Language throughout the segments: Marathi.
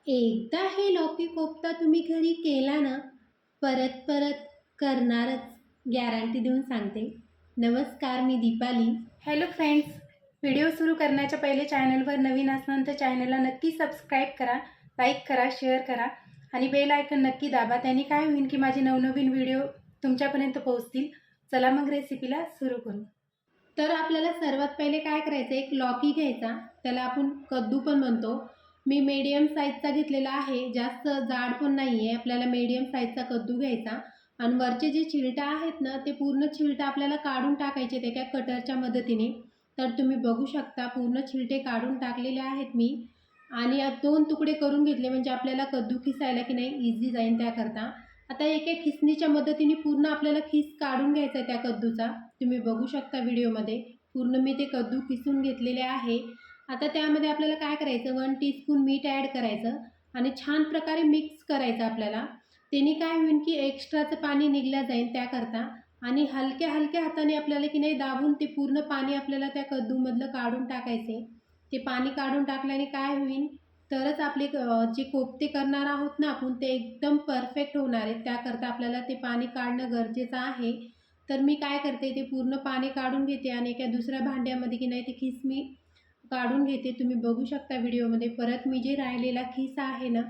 एकदा हे लौकी कोफ्ता तुम्ही घरी केला ना, परत परत करणारच, गॅरंटी देऊन सांगते. नमस्कार, मी दीपाली. हॅलो फ्रेंड्स, व्हिडिओ सुरू करण्याच्या पहिले चॅनलवर नवीन असाल तर चॅनलला नक्की सबस्क्राईब करा, लाईक करा, शेअर करा आणि बेल आयकन नक्की दाबा. त्यांनी काय होईल की माझे नवनवीन व्हिडिओ तुमच्यापर्यंत पोहोचतील. चला मग रेसिपीला सुरू करू. तर आपल्याला सर्वात पहिले काय करायचं, एक लौकी घ्यायचा, त्याला आपण कद्दू पण म्हणतो. मी मीडियम साईजचा घेतलेला आहे, जास्त जाड पण नाही आहे. आपल्याला मीडियम साईजचा कद्दू घ्यायचा आणि वरचे जे छिलटा आहेत ना, ते पूर्ण छिलटा आपल्याला काढून टाकायचे त्या कटरच्या मदतीने. तर तुम्ही बघू शकता पूर्ण छिलटे काढून टाकलेले आहेत मी आणि 2 तुकडे करून घेतले, म्हणजे आपल्याला कद्दू खिसायला की नाही इझी जाईल त्याकरता. आता एक खिसणीच्या मदतीने पूर्ण आपल्याला खिस काढून घ्यायचा आहे त्या कद्दूचा. तुम्ही बघू शकता व्हिडिओमध्ये पूर्ण मी ते कद्दू किसून घेतलेले आहे. आता त्यामध्ये आपल्याला काय करायचं, 1 टीस्पून मीठ ॲड करायचं आणि छान प्रकारे मिक्स करायचं आपल्याला. त्याने काय होईल की एक्स्ट्राचं पाणी निघलं जाईल त्याकरता आणि हलक्या हलक्या हाताने आपल्याला की नाही दाबून ते पूर्ण पाणी आपल्याला त्या कद्दूमधलं काढून टाकायचे. ते पाणी काढून टाकल्याने काय होईल, तरच आपले जे कोफ्ते करणार आहोत ना आपण, ते एकदम परफेक्ट होणार आहेत. त्याकरता आपल्याला ते पाणी काढणं गरजेचं आहे. तर मी काय करते, ते पूर्ण पाणी काढून घेते आणि एका दुसऱ्या भांड्यामध्ये की नाही ते खीस मी काढून घेते. तुम्ही बघू शकता व्हिडिओमध्ये. परत मी जे राहिलेला खिसा आहे ना,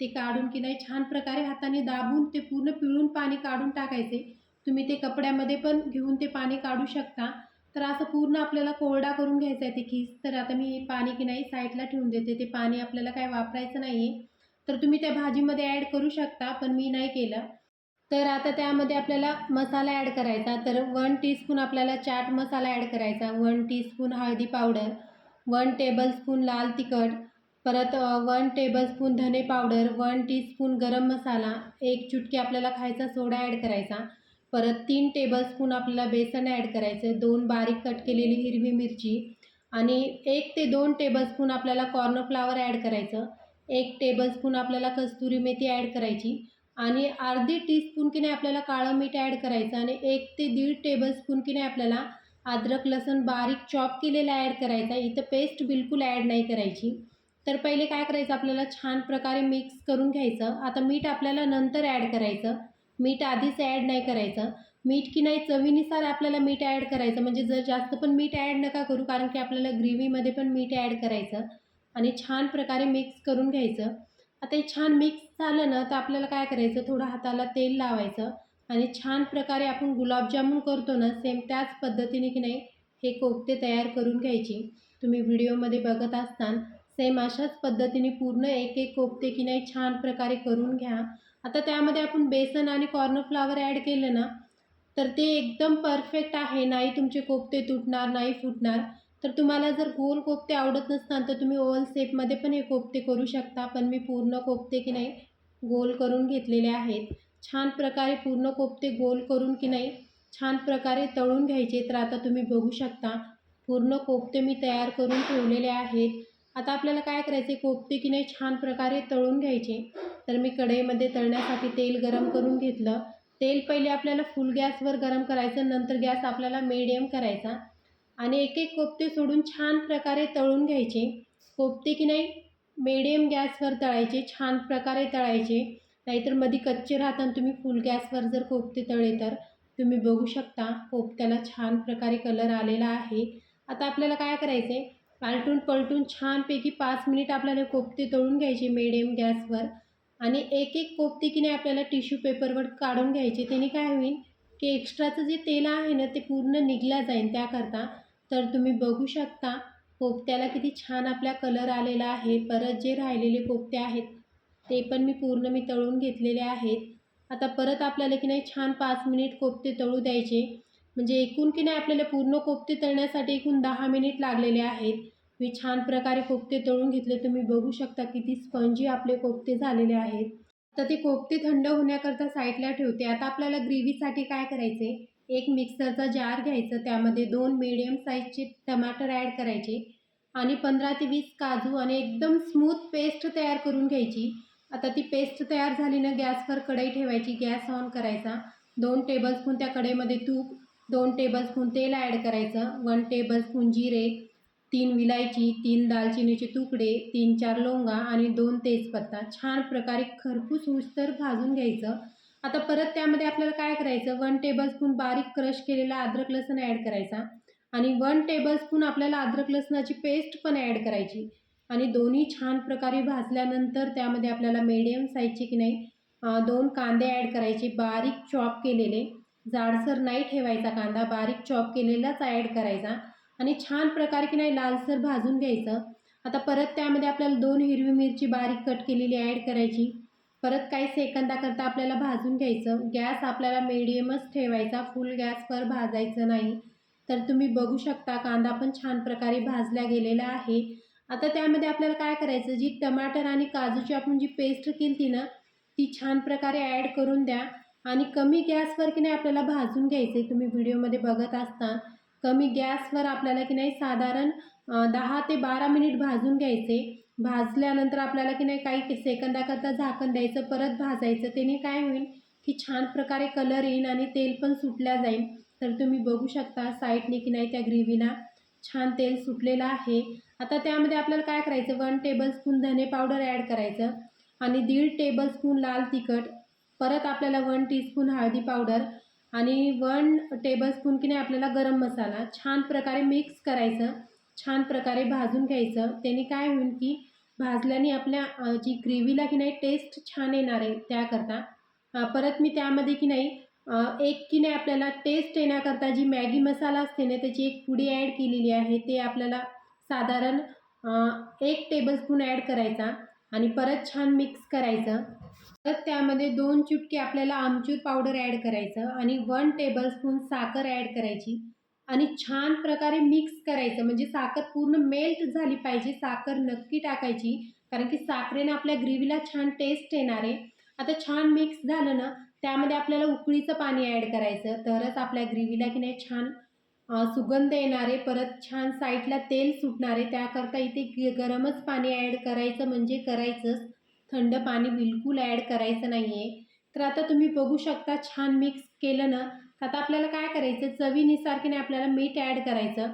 ते काढून की नाही छान प्रकारे हाताने दाबून ते पूर्ण पिळून पाणी काढून टाकायचे. तुम्ही ते कपड्यामध्ये पण घेऊन ते पाणी काढू शकता. तर असं पूर्ण आपल्याला कोरडा करून घ्यायचा आहे ते खीस. तर आता मी हे पाणी की नाही साईडला ठेवून देते. ते पाणी आपल्याला काय वापरायचं नाही आहे. तर तुम्ही त्या भाजीमध्ये ॲड करू शकता, पण मी नाही केलं. तर आता त्यामध्ये आपल्याला मसाला ॲड करायचा. तर 1 टीस्पून आपल्याला चाट मसाला ॲड करायचा, 1 टीस्पून हळदी पावडर, 1 टेबलस्पून लाल तिखट, परत 1 टेबलस्पून धने पावडर, 1 टीस्पून गरम मसाला, 1 चुटकी आपल्याला खायचा सोडा ॲड करायचा. परत 3 टेबलस्पून आपल्याला बेसन ॲड करायचं, 2 बारीक कट केलेली हिरवी मिरची आणि 1 ते 2 टेबलस्पून आपल्याला कॉर्नफ्लॉवर ॲड करायचं. 1 टेबलस्पून आपल्याला कस्तुरी मेथी ॲड करायची आणि अर्धी टीस्पून की नाही आपल्याला काळं मीठ ॲड करायचं आणि 1 ते 1.5 टेबलस्पून की नाही आपल्याला अद्रक लसूण बारीक चॉप केलेला ॲड करायचा. इथं पेस्ट बिलकुल ॲड नाही करायची. तर पहिले काय करायचं, आपल्याला छान प्रकारे मिक्स करून घ्यायचं. आता मीठ आपल्याला नंतर ॲड करायचं, मीठ आधीच ॲड नाही करायचं. मीठ की नाही चवीनुसार आपल्याला मीठ ॲड करायचं, म्हणजे जर जास्त पण मीठ ॲड नका करू, कारण की आपल्याला ग्रेव्हीमध्ये पण मीठ ॲड करायचं आणि छान प्रकारे मिक्स करून घ्यायचं. आता हे छान मिक्स झालं ना, तर आपल्याला काय करायचं, थोडं हाताला तेल लावायचं आणि छान प्रकारे आपण गुलाबजामुन करतो ना, सेम त्याच पद्धतीने की नाही हे कोफ्ते तयार करून घ्यायचे. तुम्ही व्हिडिओमध्ये बघत असताना सेम अशाच पद्धतीने पूर्ण एक कोफ्ते की नाही छान प्रकारे करून घ्या. आता त्यामध्ये आपण बेसन आणि कॉर्नफ्लॉवर ॲड केलं ना, तर ते एकदम परफेक्ट आहे. नाही तुमचे कोफ्ते तुटणार, नाही फुटणार. तर तुम्हाला जर गोल कोफ्ते आवडत नसतील तर तुम्ही ओव्हल शेपमध्ये पण हे कोफ्ते करू शकता. पण मी पूर्ण कोफ्ते की नाही गोल करून घेतलेले आहेत. छान प्रकारे पूर्ण कोफ्ते गोल करून की नाही छान प्रकारे तळून घ्यायचे. तर आता तुम्ही बघू शकता पूर्ण कोफ्ते मी तयार करून ठेवलेले आहेत. आता आपल्याला काय करायचे, कोफ्ते की नाही छान प्रकारे तळून घ्यायचे. तर मी कढईमध्ये तळण्यासाठी तेल गरम करून घेतलं. तेल पहिले आपल्याला फुल गॅसवर गरम करायचं, नंतर गॅस आपल्याला मीडियम करायचा आणि एक कोफ्ते सोडून छान प्रकारे तळून घ्यायचे. कोफ्ते की नाही मीडियम गॅसवर तळायचे, छान प्रकारे तळायचे. नाहीतर मध्ये कच्चे राहतात. तुम्ही फुल गॅसवर जर कोफ्ते तळले तर तुम्ही बघू शकता कोफ्त्याला छान प्रकारे कलर आलेला आहे. आता आपल्याला काय करायचं आहे, आलटून पलटून छानपैकी 5 मिनिट आपल्याला कोफ्ते तळून घ्यायचे मीडियम गॅसवर आणि एक कोफ्ते की नाही आपल्याला टिश्यू पेपरवर काढून घ्यायचे. त्याने काय होईल की एक्स्ट्राचं जे तेल आहे ना, ते पूर्ण निघलं जाईल त्याकरता. तर तुम्ही बघू शकता कोफ्त्याला किती छान आपला कलर आलेला आहे. परत जे राहिलेले कोफ्ते आहेत ते पण मी तळून घेतलेले आहेत. आता परत आपल्याला की नाही छान 5 मिनिट कोफ्ते तळू द्यायचे. म्हणजे एकूण की नाही आपल्याला पूर्ण कोफ्ते तळण्यासाठी एकूण 10 मिनिट लागलेले आहेत. मी छान प्रकारे कोफ्ते तळून घेतले. तुम्ही बघू शकता किती स्पंजी आपले कोफ्ते झालेले आहेत. तर ते कोफ्ते थंड होण्याकरता साईडला ठेवते. आता आपल्याला ग्रेव्हीसाठी काय करायचे, एक मिक्सरचा जार घ्यायचं, त्यामध्ये 2 मीडियम साईजचे टमाटर ॲड करायचे आणि 15 ते 20 काजू आणि एकदम स्मूथ पेस्ट तयार करून घ्यायची. आता ती पेस्ट तयार झाली ना, गॅसवर कढई ठेवायची, गॅस ऑन करायचा. 2 टेबलस्पून त्या कढईमध्ये तूप, 2 टेबलस्पून तेल ॲड करायचं, 1 टेबलस्पून जिरे, 3 विलायची, 3 दालचिनीचे तुकडे, 3-4 लवंगा आणि 2 तेजपत्ता छान प्रकारे खरपूस होईस्तोवर भाजून घ्यायचं. आता परत त्यामध्ये आपल्याला काय करायचं, 1 टेबलस्पून बारीक क्रश केलेला अद्रक लसूण ॲड करायचा आणि 1 टेबलस्पून आपल्याला अद्रक लसणाची पेस्ट पण ॲड करायची आणि दोन्ही छान प्रकारे भाजल्यानंतर त्यामध्ये आपल्याला मीडियम साईजचे की नाही 2 कांदे ॲड करायचे, बारीक चॉप केलेले. जाडसर नाही ठेवायचा कांदा, बारीक चॉप केलेलाच ॲड करायचा आणि छान प्रकारे की नाही लालसर भाजून घ्यायचं. आता परत त्यामध्ये आपल्याला 2 हिरवी मिरची बारीक कट केलेली ॲड करायची. परत काही सेकंदाकरता आपल्याला भाजून घ्यायचं. गॅस आपल्याला मीडियमच ठेवायचा, फुल गॅसवर भाजायचं नाही. तर तुम्ही बघू शकता कांदा पण छान प्रकारे भाजला गेलेला आहे. आता त्यामध्ये आपल्याला काय करायचं, जी टमाटर आणि काजूची आपण जी पेस्ट केली ना, ती छान प्रकारे ॲड करून द्या आणि कमी गॅसवर की नाही आपल्याला भाजून घ्यायचं आहे. तुम्ही व्हिडिओमध्ये बघत असता कमी गॅसवर आपल्याला की नाही साधारण 10 ते 12 मिनिट भाजून घ्यायचे. भाजल्यानंतर आपल्याला की नाही काही सेकंदाकरता झाकण द्यायचं, परत भाजायचं. त्याने काय होईल की छान प्रकारे कलर येईल आणि तेल पण सुटल्या जाईल. तर तुम्ही बघू शकता साईडने की नाही त्या ग्रेव्हीला छान तेल सुटलेलं आहे. आता त्यामध्ये आपल्याला काय करायचं, 1 टेबलस्पून धने पावडर ॲड करायचं आणि 1.5 टेबलस्पून लाल तिखट, परत आपल्याला 1 टीस्पून हळदी पावडर आणि 1 टेबलस्पून की नाही आपल्याला गरम मसाला छान प्रकारे मिक्स करायचं, छान प्रकारे भाजून घ्यायचं. त्याने काय होईल की भाजल्याने आपल्या जी ग्रेव्हीला की नाही टेस्ट छान येणार आहे त्याकरता. परत मी त्यामध्ये की नाही एक की नाही आपल्याला टेस्ट येण्याकरता जी मॅगी मसाला असते ना त्याची एक पुडी ॲड केलेली आहे. ते आपल्याला साधारण 1 टेबलस्पून ॲड करायचा आणि परत छान मिक्स करायचं. तर त्यामध्ये 2 चुटकी आपल्याला आमचूर पावडर ॲड करायचं आणि 1 टेबलस्पून साखर ॲड करायची आणि छान प्रकारे मिक्स करायचं. म्हणजे साखर पूर्ण मेल्ट झाली पाहिजे. साखर नक्की टाकायची कारण की साखरेने आपल्या ग्रेव्हीला छान टेस्ट येणार आहे. आता छान मिक्स झालं ना, त्यामध्ये आपल्याला उकळीचं पाणी ॲड करायचं. तरच आपल्या ग्रेव्हीला की नाही छान सुगंध येणार आहे. परत छान साईडला तेल सुटणार आहे. त्याकरता इथे गरमच पाणी ॲड करायचं म्हणजे करायचंच. थंड पाणी बिलकुल ॲड करायचं नाही आहे. तर आता तुम्ही बघू शकता छान मिक्स केलं ना, आता आपल्याला काय करायचं, चवीनुसार की नाही आपल्याला मीठ ॲड करायचं.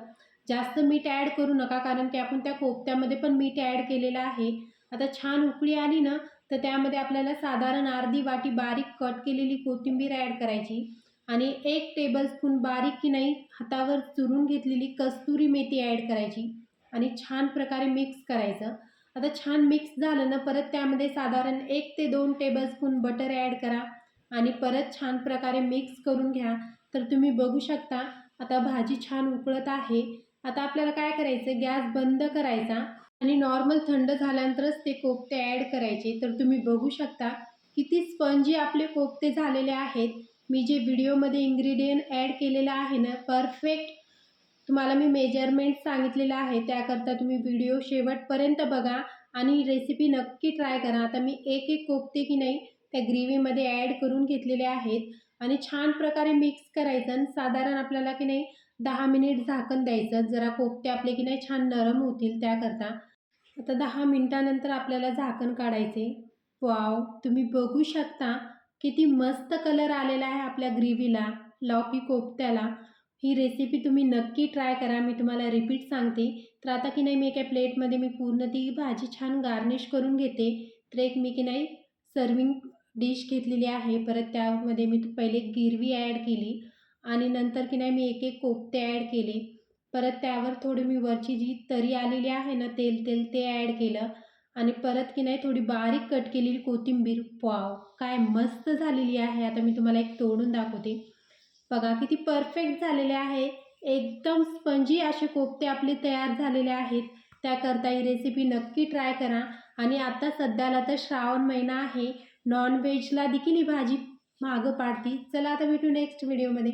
जास्त मीठ ॲड करू नका कारण की आपण त्या कोफ्त्यामध्ये पण मीठ ॲड केलेलं आहे. आता छान उकळी आली ना, तर त्यामध्ये आपल्याला साधारण अर्धी वाटी बारीक कट केलेली कोथिंबीर ॲड करायची आणि 1 टेबलस्पून बारीक की नाही हातावर चुरून घेतलेली कस्तुरी मेथी ॲड करायची आणि छान प्रकारे मिक्स करायचं. आता छान मिक्स झालं ना, परत त्यामध्ये साधारण 1 ते 2 टेबलस्पून बटर ॲड करा आणि परत छान प्रकारे मिक्स करून घ्या. तर तुम्ही बघू शकता आता भाजी छान उकळत आहे. आता आपल्याला काय करायचं, गॅस बंद करायचा आणि नॉर्मल थंड झाल्यानंतरच ते कोफ्ते ॲड करायचे. तर तुम्ही बघू शकता किती स्पंजी आपले कोफ्ते झालेले आहेत. मी जे व्हिडिओमध्ये इन्ग्रेडियंट ॲड केलेलं आहे ना, परफेक्ट तुम्हाला मी मेजरमेंट सांगितलेलं आहे. त्याकरता तुम्ही व्हिडिओ शेवटपर्यंत बघा आणि रेसिपी नक्की ट्राय करा. आता मी एक कोफ्ते की नाही त्या ग्रेव्हीमध्ये ॲड करून घेतलेले आहेत आणि छान प्रकारे मिक्स करायचं आणि साधारण आपल्याला की नाही 10 मिनिट झाकण द्यायचं. जरा कोफ्ते आपले की नाही छान नरम होतील त्याकरता. आता 10 मिनिटानंतर आपल्याला झाकण काढायचे. वॉव! तुम्ही बघू शकता किती मस्त कलर आलेला आहे आपल्या ग्रेव्हीला, लौकी कोफ्त्याला. ही रेसिपी तुम्ही नक्की ट्राय करा. मी तुम्हाला रिपीट सांगते. तर आता की नाही मी एका प्लेटमध्ये मी पूर्ण ती भाजी छान गार्निश करून घेते. तर एक मी की नाही सर्विंग डिश घेतलेली आहे. परत त्यामध्ये मी पहिले गिरवी ॲड केली आणि नंतर की नाही मी एक कोफ्ते ॲड केले. परत त्यावर थोडी मी वरची जी तरी आलेली आहे ना तेल ते ॲड केलं आणि परत की नाही थोडी बारीक कट केलेली कोथिंबीर. वॉव! काय मस्त झालेली आहे. आता मी तुम्हाला एक तोडून दाखवते. बघा किती परफेक्ट झालेले आहे. एकदम स्पंजी असे कोफ्ते आपले तयार झालेले आहेत. त्याकरता ही रेसिपी नक्की ट्राय करा आणि आता सध्याला तर श्रावण महिना आहे. नॉन व्हेजला देखील ही भाजी मागं पाडती. चला आता भेटू नेक्स्ट व्हिडिओमध्ये.